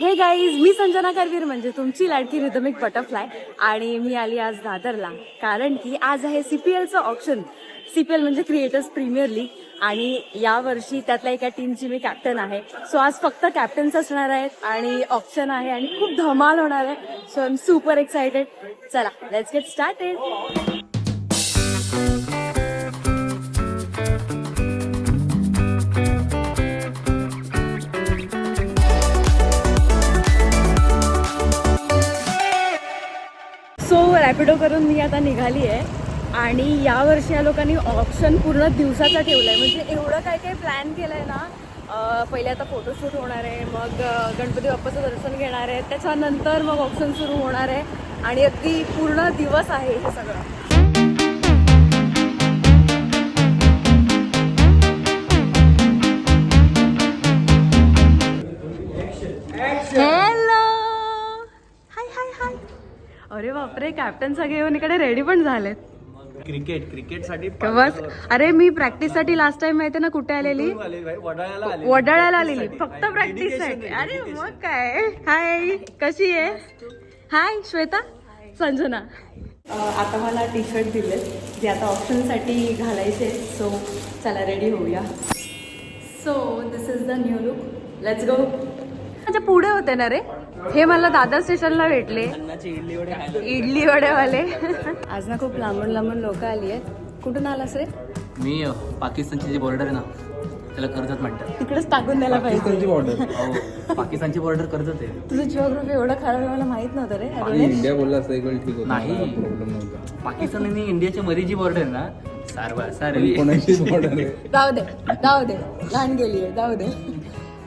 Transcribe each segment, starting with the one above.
हे गाईज, मी संजना करवीर म्हणजे तुमची लाडकी रिदमिक बटरफ्लाय आणि मी आली आज दादरला कारण की आज आहे CPLचं ऑप्शन. CPL म्हणजे क्रिएटर्स प्रीमियर लीग आणि यावर्षी त्यातल्या एका टीमची मी कॅप्टन आहे. सो आज फक्त कॅप्टन्स असणार आहेत आणि ऑप्शन आहे आणि खूप धमाल होणार आहे. So I am super excited. चला let's get started. So Rapido करून मी आता निघाली आहे आणि यावर्षी या लोकांनी ऑप्शन पूर्ण दिवसाचा ठेवला आहे. म्हणजे एवढं काय काय प्लॅन केलं आहे ना. पहिले आता फोटोशूट होणार आहे, मग गणपती बाप्पाचं दर्शन घेणार आहे, त्याच्यानंतर मग ऑप्शन सुरू होणार आहे आणि अगदी पूर्ण दिवस आहे हे सगळं. हॅलो, हाय हाय हाय. अरे बापरे, कॅप्टन सगळे येऊन इकडे रेडी पण झालेत. क्रिकेट साठी बस. अरे मी प्रॅक्टिस साठी लास्ट टाइम माहिती ना कुठे आलेली, वडाळ्याला आलेली फक्त प्रॅक्टिस साठी. अरे मग काय. हाय, कशी आहे? हाय श्वेता, संजना. आता मला टी शर्ट दिले जे आता ऑप्शन साठी घालायचे. सो चला रेडी होऊया. So this is the new look. Let's go. माझ्या पुढे होते ना रे हे, मला दादर स्टेशनला भेटले इडली वडेवाले. आज ना खूप लांबून लांबून लोक आली आहेत. कुठून आलास रे? मी पाकिस्तानची जी बॉर्डर आहे ना त्याला कर्जत म्हणतात. तिकडेच टाकून द्यायला पाहिजे. पाकिस्तानची बॉर्डर कर्जत आहे. तुझं जिओग्राफी एवढं खराब आहे मला माहित नव्हतं रे. इंडिया बोलला असता एक वेळ ठीक होतं. नाही, प्रॉब्लेम नव्हता. पाकिस्तान आणि इंडियाच्या मध्ये जी बॉर्डर आहे ना सारवी कोणाची बॉर्डर आहे? जाऊ दे जाऊ दे, लहान गेली आहे, जाऊ दे.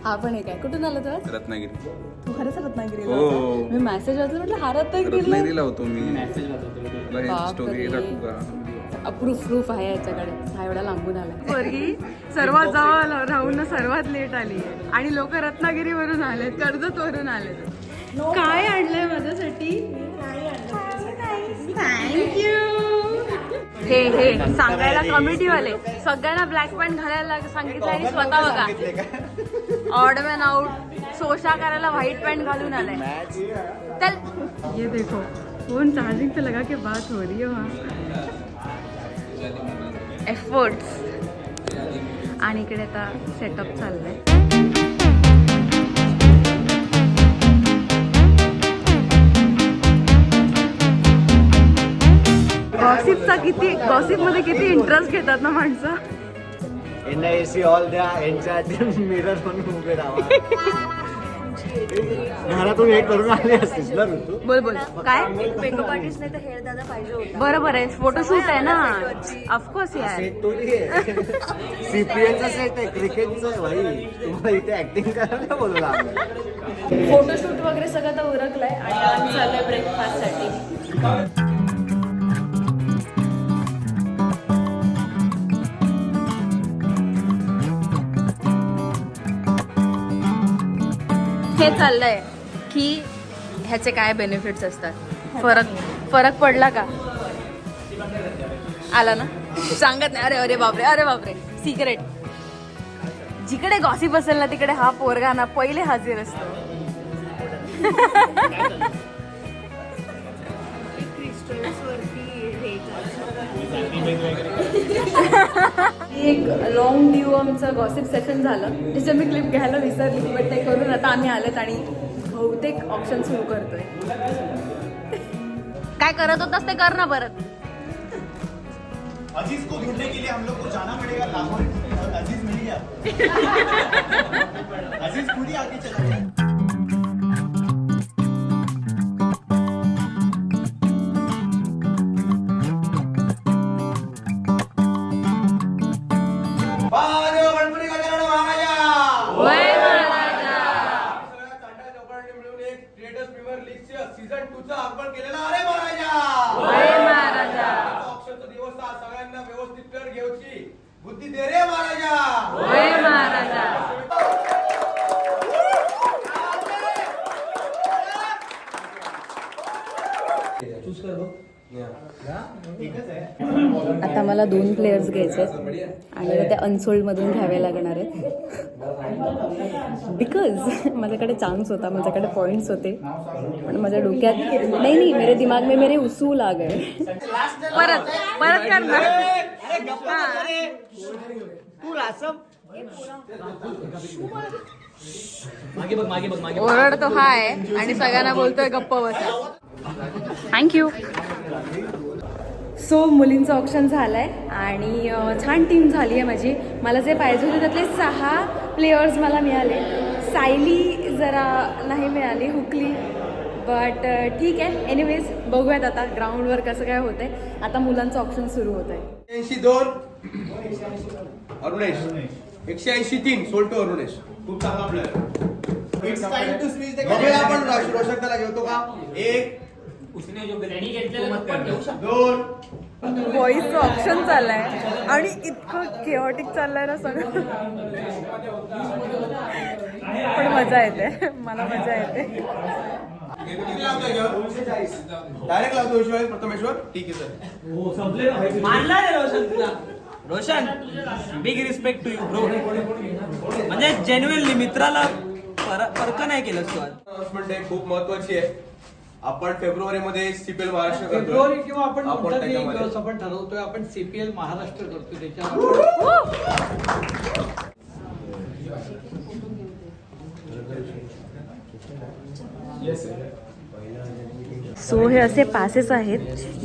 हा पण एक आहे. कुठून आला तू? रत्नागिरी. तू खरंच रत्नागिरीला हो. होता? मी मेसेज वाचून म्हटलं हा रत्नागिरीला. रत्नागिरीला होतो मी. मेसेज वाचवतो. स्टोरी टाकू का? प्रूफ आहे याच्याकडे. हा एवढा लांबून आला. पोरगी सर्वात जवळ राहून सर्वात लेट आली आणि लोक रत्नागिरीवरून आलेत, कर्जत वरून आलेत. काय आणलंय माझ्यासाठी? थँक्यू. हे सांगायला कमिटीवाले सगळ्यांना ब्लॅक पॅन्ट घालायला सांगितलं आणि स्वतः बघा ऑड मॅन आउट सोशा करायला व्हाईट पॅन्ट घालून आलाय. चल ये देखो, फोन चार्जिंग पे लगा के बात हो रही है वहाँ. एफर्ट्स. आणि इकडे आता सेटअप चाललंय. गॉसिप मध्ये किती इंटरेस्ट घेतात ना माणसं. एसी ऑल द्या, यांच्या मिरर म्हणून उभे राहा. घरातून हे करून आले असतील ना ऋतू. बोल बोल काय. मेकअप आर्टिस्ट नाही तर हेअर दादा पाहिजे होता. बरोबर आहे, फोटोशूट आहे ना. ऑफकोर्स यार. सेट थोडी आहे, CPLचा सेट आहे, क्रिकेटचा आहे भाई. तुम्हाला इथे ऍक्टिंग करायला बोलवलं आम्ही. फोटोशूट वगैरे सगळं तर उरकलंय आणि आम्ही चाललोय ब्रेकफास्ट साठी. हे चाललंय की ह्याचे काय बेनिफिट्स असतात. फरक पडला का? आला ना? सांगत नाही. अरे अरे बापरे सिक्रेट. जिकडे गॉसिप असेल ना तिकडे हा पोरगा ना पहिले हजर असतो. एक लॉंग ड्यू आमचं गॉसिप सेशन झालं, त्याचं मी क्लिप घ्यायला विसरली, बट ते करून आता आम्ही आलेत आणि बहुतेक ऑप्शन सुरू करतोय. काय करत होतास ते कर ना परत. अजीज को ढूंढने के लिए हम लोग को जाना पड़ेगा लाहौर. अजीज मिल गया. अजीज पूरी आगे चला गया. सीझन 2 चा आपण केलेला. अरे महाराजा ऑप्शनचा दिवस सगळ्यांना व्यवस्थित कर घेऊची बुद्धी दे रे महाराजा. चूज कर बघ. आता मला 2 प्लेयर्स घ्यायचे आणि ते अनसोल्ड मधून घ्यावे लागणार आहेत बिकॉज माझ्याकडे चान्स होता, माझ्याकडे पॉइंट्स होते, पण माझ्या डोक्यात नाही मेरे दिमाग में मेरे उसूल आ गए. परत करणार. ओरडतो हाय आणि सगळ्यांना बोलतोय गप्प बसा. थँक्यू. सो मुलींचं ऑप्शन झालंय आणि छान टीम झाली आहे माझी. मला जे पाहिजे होते त्यातले 6 प्लेयर्स मला मिळाले. सायली जरा नाही मिळाली, हुकली, बट ठीक आहे. एनिवेज बघूयात आता ग्राउंडवर कसं काय होतंय. आता मुलांचं ऑप्शन सुरू होत आहे. 82 अरुणेश, 183 सोल्टो अरुणेश. खूप चांगला player. It's time to switch the game. आपण रोशकला घेतो का? 1 2 बॉईजचं ऑप्शन चाललंय आणि इतकं केओटिक चाललंय ना सगळं, पण मजा येते, मला मजा येते. डायरेक्ट लावतो ईश्वर प्रथमेश्वर. ठीक आहे सर. मानला रे रोशन तुला. Roshan, big respect to you bro. म्हणजे जेन्युइनली मित्राला फरक नाही केलं तू. अनाउन्समेंट आहे खूप महत्वाची आहे. आपण फेब्रुवारीमध्ये सीपीएल महाराष्ट्र करतोय. फेब्रुवारी किंवा आपण कोणताही त्याच्यामध्ये दिवस आपण ठरवतोय. आपण सीपीएल महाराष्ट्र करतो त्याच्यावर. सो हे असे पासेस आहेत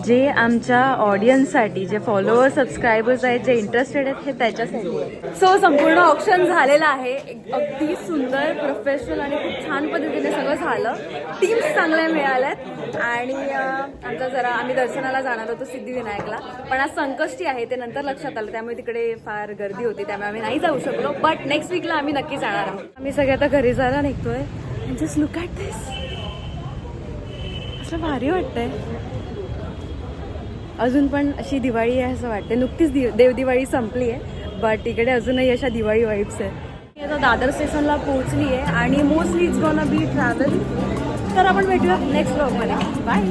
जे आमच्या ऑडियन्ससाठी, जे फॉलोअर सबस्क्रायबर्स आहेत, जे इंटरेस्टेड आहेत, हे त्याच्यासाठी. सो संपूर्ण ऑप्शन झालेलं आहे. अगदी सुंदर, प्रोफेशनल आणि खूप छान पद्धतीने सगळं झालं. टीम्स चांगल्या मिळाल्यात आणि आम्ही दर्शनाला जाणार होतो सिद्धिविनायकला, पण आज संकष्टी आहे ते नंतर लक्षात आलं, त्यामुळे तिकडे फार गर्दी होती, त्यामुळे आम्ही नाही जाऊ शकलो. बट नेक्स्ट वीकला आम्ही नक्की जाणार आहोत. आम्ही सगळे आता घरी जायला निघतोय. जस्ट लुक ॲट दिस, असं भारी वाटतंय. अजून पण अशी दिवाळी आहे असं वाटते. नुकतीच देवदिवाळी संपली आहे, बट इकडे अजूनही अशा दिवाळी वाईब्स आहेत. आता दादर स्टेशनला पोहोचली आहे आणि mostly it's gonna be travel. तर आपण भेटूया नेक्स्ट व्लॉगमध्ये. बाय.